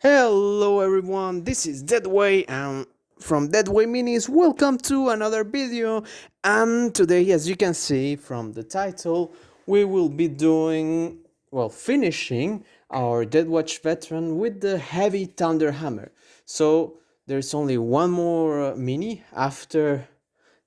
Hello everyone, this is Deadway and from DeadWayMinis. Welcome to another video. And today, as you can see from the title, we will be finishing our DeathWatch Veteran with the Heavy Thunder Hammer. So there's only one more mini after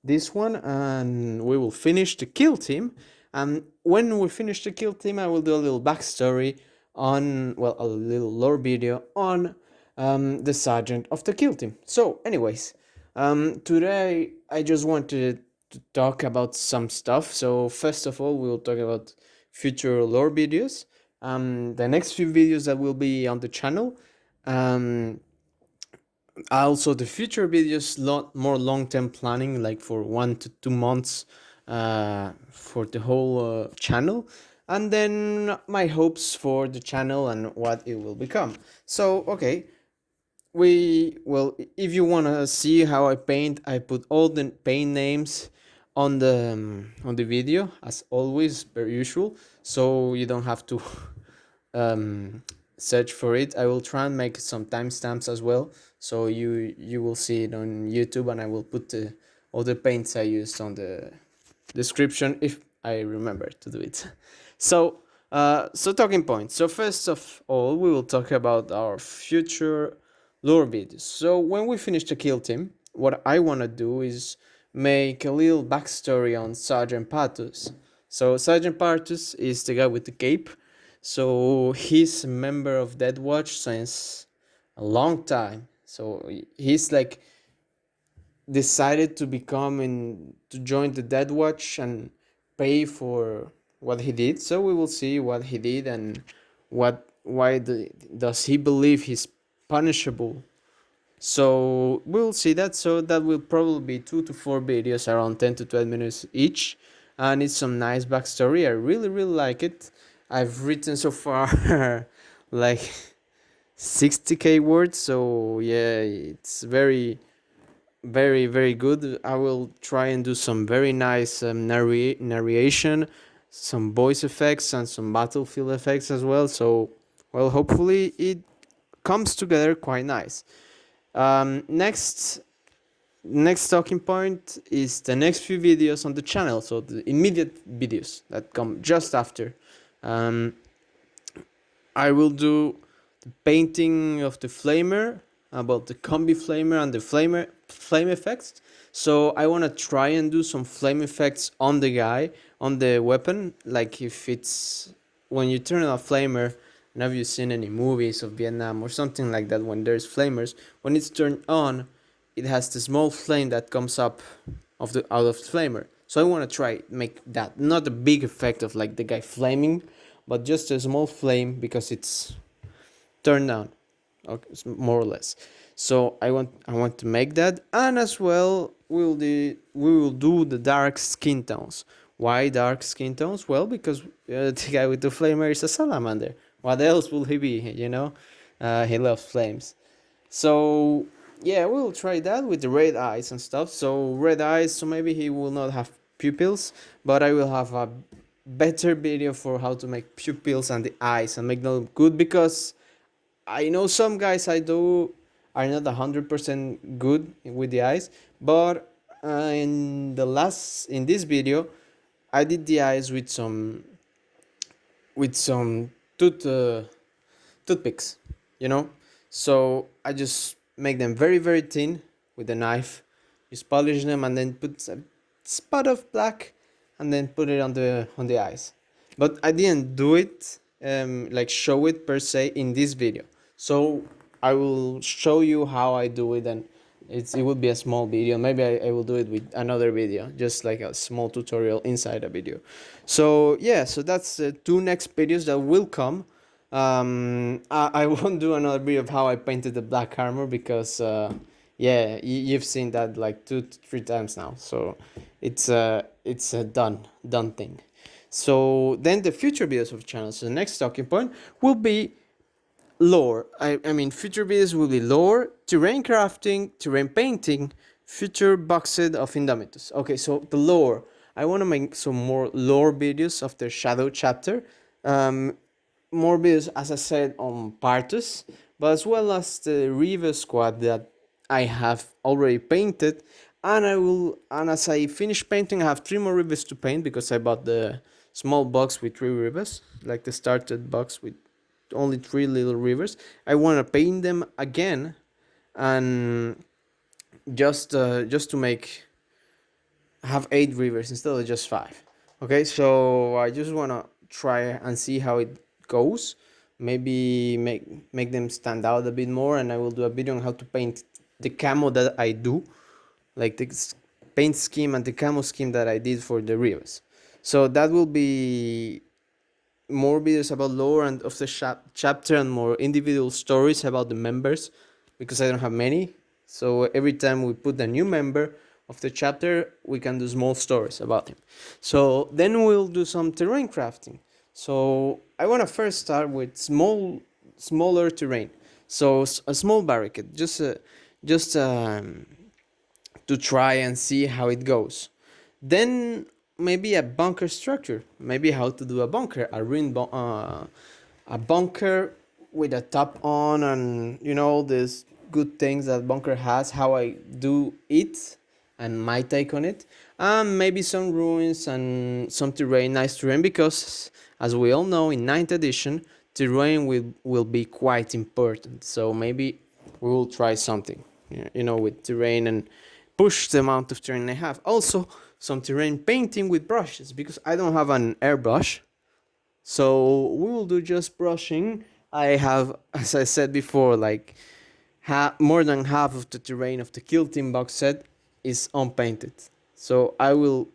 this one, and we will finish the kill team. And when we finish the kill team, I will do a little backstory on, well, a little lore video on the sergeant of the kill team. So, anyways, today I just wanted to talk about some stuff. So, first of all, we will talk about future lore videos. The next few videos that will be on the channel. Um, Also, the future videos, lot more long-term planning, like for 1 to 2 months, for the whole channel, and then my hopes for the channel and what it will become. So, okay, if you wanna see how I paint, I put all the paint names on the video as always, per usual, so you don't have to um, search for it. I will try and make some timestamps as well, so you will see it on YouTube, and I will put all the paints I used on the description if I remember to do it. So talking points. So first of all, we will talk about our future lore videos. So when we finish the kill team, what I want to do is make a little backstory on Sergeant Patus. So Sergeant Patus is the guy with the cape. So he's a member of DeadWatch since a long time. So he's like decided to to join the DeadWatch and pay for what he did. So we will see what he did and does he believe he's punishable. So we'll see that. So that will probably be 2 to 4 videos around 10 to 12 minutes each, and it's some nice backstory. I really like it. I've written so far like 60k words, so yeah, it's very good. I will try and do some very nice narration, some voice effects, and some battlefield effects as well. So, well, hopefully it comes together quite nice. Next talking point is the next few videos on the channel, so the immediate videos that come just after. um, I will do the painting of the flamer, about the combi flamer and the flame effects. So I want to try and do some flame effects on the guy, on the weapon, like if it's when you turn on a flamer. And have you seen any movies of Vietnam or something like that? When there's flamers, when it's turned on, it has the small flame that comes up out of the flamer. So I want to try make that, not a big effect of like the guy flaming, but just a small flame because it's turned on, okay, more or less. So I want to make that, and as well we will do the dark skin tones. Why dark skin tones? Well, because the guy with the flamer is a salamander. What else will he be? He loves flames. So yeah, we'll try that with the red eyes and stuff. So red eyes, so maybe he will not have pupils, but I will have a better video for how to make pupils and the eyes and make them look good, because I know some guys I do are not 100% good with the eyes, but in this video I did the eyes with some toothpicks, you know. So I just make them very thin with a knife, just polish them and then put a spot of black and then put it on the eyes. But I didn't do it like show it per se in this video. So I will show you how I do it, and it will be a small video. Maybe I will do it with another video, just like a small tutorial inside a video. So yeah, so that's the two next videos that will come. I won't do another video of how I painted the black armor, because yeah, you've seen that like 2 to 3 times now. So it's a done thing. So then the future videos of the channel. So the next talking point will be lore. I mean, future videos will be lore, terrain crafting, terrain painting, future boxed of Indomitus. Okay, so the lore. I want to make some more lore videos of the Shadow chapter. More videos, as I said, on Partus, but as well as the River squad that I have already painted. And as I finish painting, I have 3 more rivers to paint because I bought the small box with 3 rivers, like the started box with only 3 little rivers. I want to paint them again, and just to make have 8 rivers instead of just 5. Okay, so I just want to try and see how it goes. Maybe make them stand out a bit more, and I will do a video on how to paint the camo that I do, like the paint scheme and the camo scheme that I did for the rivers. So that will be more videos about lore and of the chapter, and more individual stories about the members, because I don't have many. So every time we put a new member of the chapter, we can do small stories about him. So then we'll do some terrain crafting. So I want to first start with smaller terrain. So a small barricade, just to try and see how it goes. Then maybe a bunker structure, maybe how to do a bunker, a bunker with a top on, and all these good things that bunker has, how I do it and my take on it. Maybe some ruins and some terrain, nice terrain, because as we all know, in 9th edition terrain will be quite important. So maybe we will try something with terrain and push the amount of terrain I have. Also, some terrain painting with brushes, because I don't have an airbrush. So we will do just brushing. I have, as I said before, like more than half of the terrain of the Kill Team box set is unpainted. So I will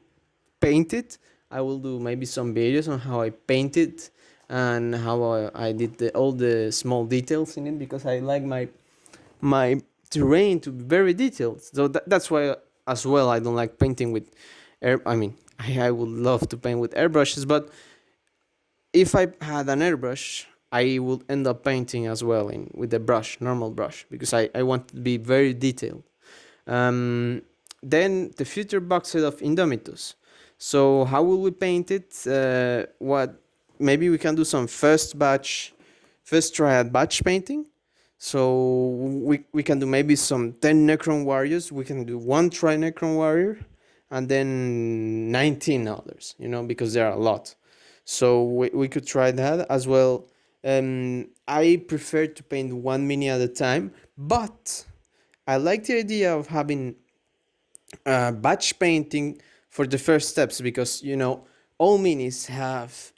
paint it. I will do maybe some videos on how I paint it and how I did all the small details in it, because I like my terrain to be very detailed. So that's why as well I don't like painting with I would love to paint with airbrushes, but if I had an airbrush, I would end up painting as well with a brush, normal brush, because I want to be very detailed. Then the future box set of Indomitus. So how will we paint it? Maybe we can do some first try at batch painting. So we can do maybe some 10 Necron warriors. We can do 1 try Necron warrior, and then 19 others, because there are a lot. So we could try that as well. I prefer to paint 1 mini at a time, but I like the idea of having batch painting for the first steps, because all minis have,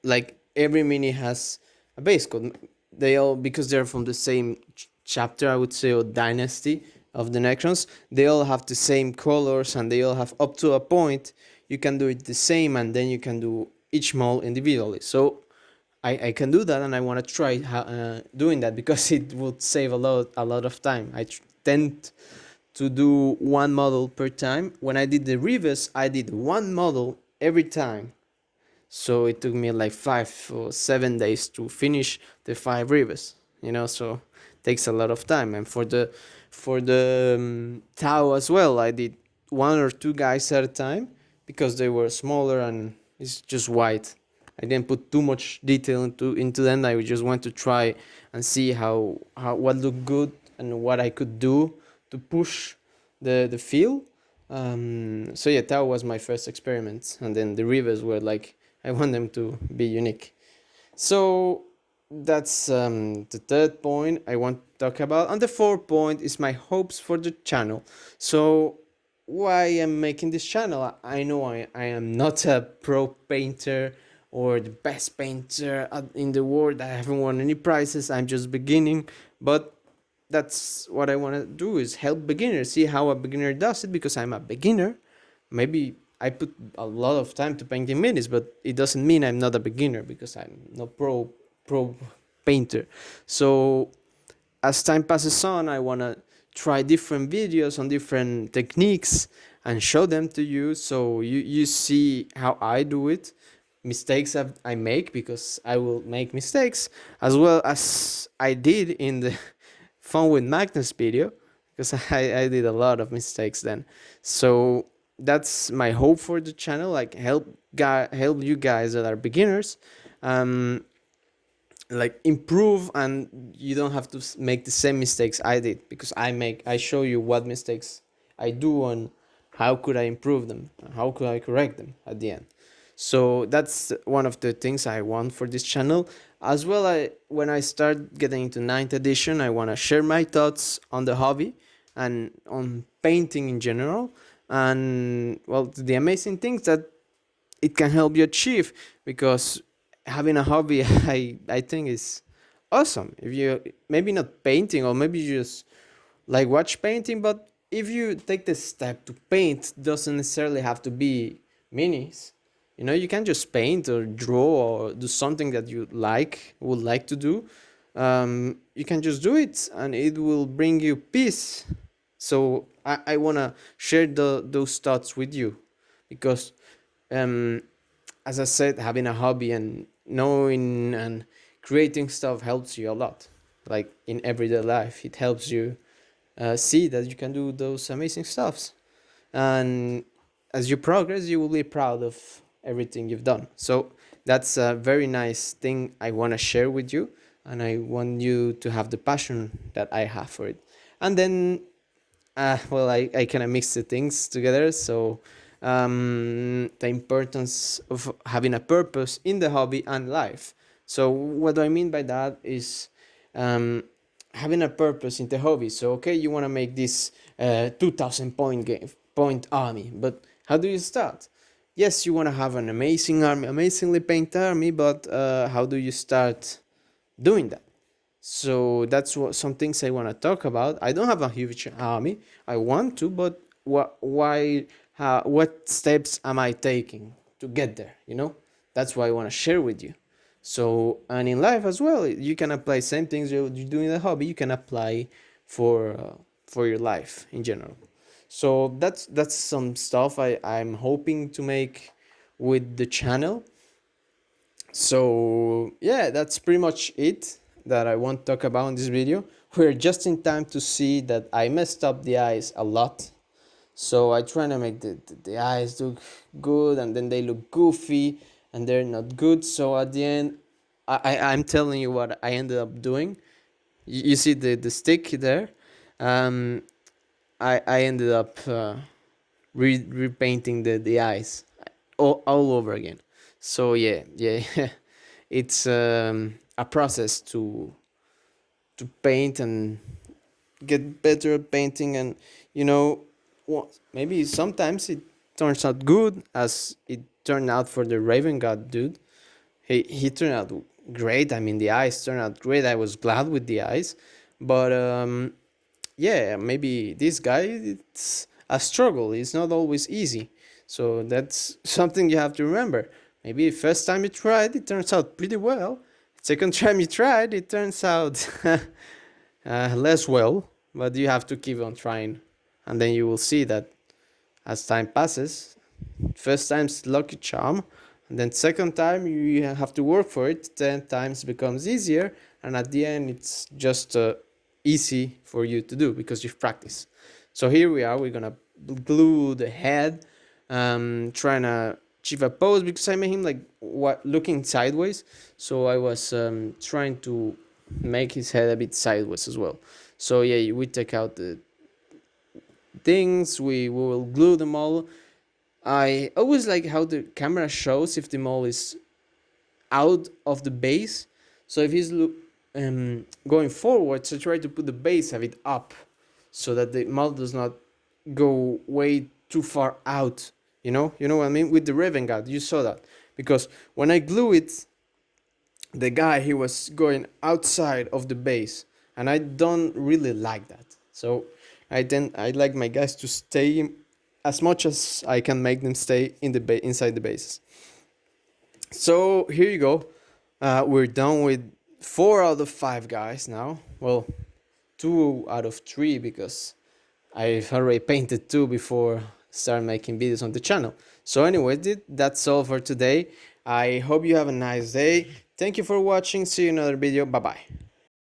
like, every mini has a base code. They all, because they're from the same chapter, I would say, or dynasty of the Necrons, they all have the same colors, and they all have, up to a point you can do it the same, and then you can do each mold individually. So I can do that, and I want to try doing that, because it would save a lot of time. I tend to do 1 model per time. When I did the Rivas, I did 1 model every time. So it took me like 5 or 7 days to finish the 5 Rivas, so it takes a lot of time. And for the Tau as well, I did 1 or 2 guys at a time, because they were smaller and it's just white. I didn't put too much detail into them. I just want to try and see what looked good and what I could do to push the feel. So yeah, that was my first experiment, and then the rivers were like, I want them to be unique. So that's the third point I want to talk about, and the fourth point is my hopes for the channel. So why I'm making this channel? I know I am not a pro painter or the best painter in the world. I haven't won any prizes. I'm just beginning, but that's what I want to do, is help beginners, see how a beginner does it, because I'm a beginner. Maybe I put a lot of time to painting minis, but it doesn't mean I'm not a beginner, because I'm not pro painter. So as time passes on, I want to try different videos on different techniques and show them to you, so you see how I do it, mistakes I make, because I will make mistakes, as well as I did in the Fun with Magnus video, because I did a lot of mistakes then. So that's my hope for the channel, like help you guys that are beginners. like improve, and you don't have to make the same mistakes I did, because I show you what mistakes I do and how could I improve them and how could I correct them at the end. So that's one of the things I want for this channel as well. When I start getting into ninth edition, I want to share my thoughts on the hobby and on painting in general, and well, the amazing things that it can help you achieve, because having a hobby I think is awesome. If you maybe not painting, or maybe you just like watch painting, but if you take the step to paint, doesn't necessarily have to be minis. You know, you can just paint or draw or do something that you would like to do. You can just do it and it will bring you peace. So I want to share those thoughts with you, because um, as I said, having a hobby and knowing and creating stuff helps you a lot. Like in everyday life, it helps you see that you can do those amazing stuffs. And as you progress, you will be proud of everything you've done. So that's a very nice thing I want to share with you. And I want you to have the passion that I have for it. And then well, I kind of mix the things together. So the importance of having a purpose in the hobby and life. So what do I mean by that is having a purpose in the hobby. So okay, you want to make this 2,000 point army, but how do you start? Yes, you want to have an amazing army, amazingly painted army, but how do you start doing that? So that's what some things I want to talk about. I don't have a huge army. I want to, but what steps am I taking to get there? You know, that's what I want to share with you. So, and in life as well, you can apply same things you do in a hobby. You can apply for your life in general. So that's some stuff I'm hoping to make with the channel. So yeah, that's pretty much it that I want to talk about in this video. We're just in time to see that I messed up the eyes a lot. So I try to make the eyes look good, and then they look goofy and they're not good. So at the end, I'm telling you what I ended up doing. You see the stick there? Um, I ended up repainting the eyes all over again. So yeah, it's a process to paint and get better at painting. And you know, maybe sometimes it turns out good, as it turned out for the Raven God dude. He turned out great. I mean, the eyes turned out great. I was glad with the eyes, but yeah, maybe this guy, it's a struggle. It's not always easy. So that's something you have to remember. Maybe first time you tried, it turns out pretty well. Second time you tried, it turns out less well. But you have to keep on trying, and then you will see that as time passes, first time's lucky charm, and then second time you have to work for it. 10 times becomes easier, and at the end it's just easy for you to do because you've practiced. So here we are. We're gonna glue the head, trying to achieve a pose, because I made him like looking sideways. So I was trying to make his head a bit sideways as well. So yeah, we take out the things, we will glue them all. I always like how the camera shows if the mole is out of the base. So if he's going forward, so try to put the base a bit up, so that the mole does not go way too far out. You know what I mean? With the Raven God, you saw that, because when I glue it, the guy, he was going outside of the base, and I don't really like that. So I like my guys to stay as much as I can make them stay in the inside the bases. So here you go. We're done with 4 out of 5 guys now. Well, 2 out of 3, because I've already painted 2 before start making videos on the channel. So anyway, that's all for today. I hope you have a nice day. Thank you for watching. See you in another video. Bye bye.